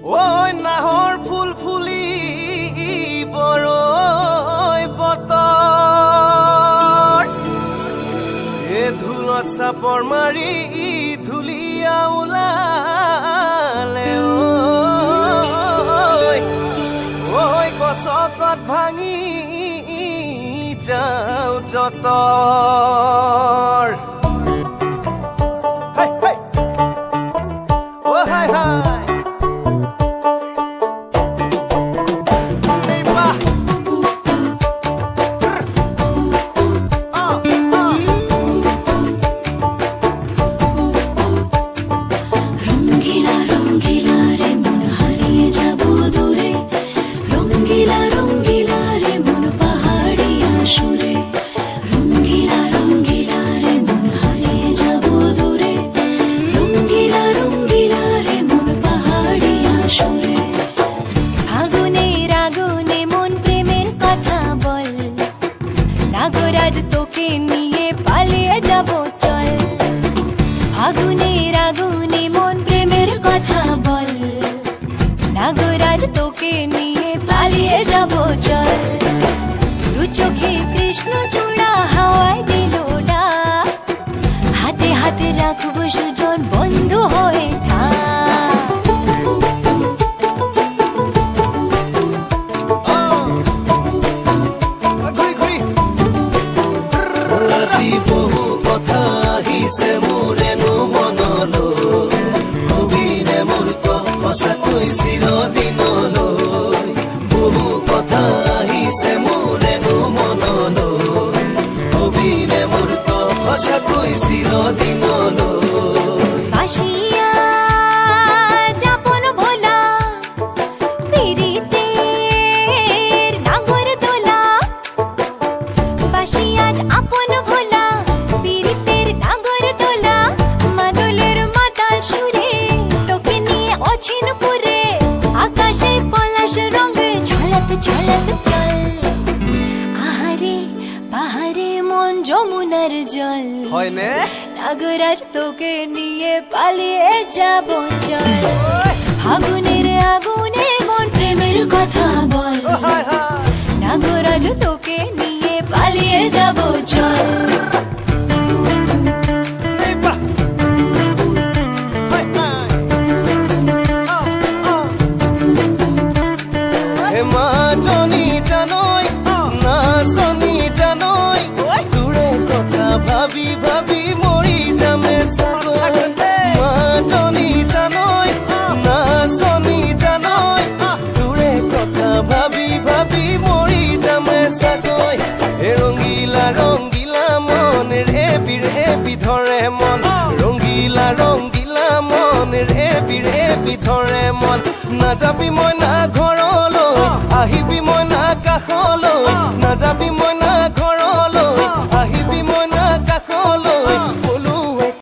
ঐ নাহৰ ফুল ফুলি বৰৈ বতৰ এ ধুলত চাপৰ মাৰি ধুলিয়া ওলালে ঐ গছকত ভাঙি যাওঁ যতৰ নাগরাজ তোকে নিয়ে পালিয়ে যাব চল আগুনের আগুনে মন প্রেমের কথা বল নাগরাজ তোকে নিয়ে পালিয়ে যাব চল দু চোখে কৃষ্ণ চূড়া হাওয়ায় দিল ডাক হাতে হাতে রাখবো সুজন বন্ধু হয়ে বহু কথা আহিছে মোৰেনো মনলৈ কবিনে মোৰ সঁচাকৈ চিৰদিনলৈ বহু কথা আহিছে মোৰেনো মনলৈ কবিনে মোৰ সঁচাকৈ চিৰদিনলৈ চলত চল আহারে পাহাড়ে মন যমুনার জল হয়নে নাগরাজ তোকে নিয়ে পালিয়ে যাব চল আগুনের আগুনে মন প্রেমের কথা বল নাগরাজ তোকে নিয়ে পালিয়ে যাব চল মাজনী জানৈ নাচনী জানৈ তোৰে কথা ভাবি ভাবি মৰি যামে চাগৈ মাজনী জানৈ নাচনী জানৈ তোৰে কথা ভাবি ভাবি মৰি যামে চাগৈ ৰঙিলা ৰঙিলা মন ৰেবি ৰেবি ধৰে মন ৰঙিলা ৰঙিলা মন ৰেবি ৰেবি ধৰে মন নাযাবি মই না ঘৰলৈ আহিবি মই না কাষলৈ নাযাবি মই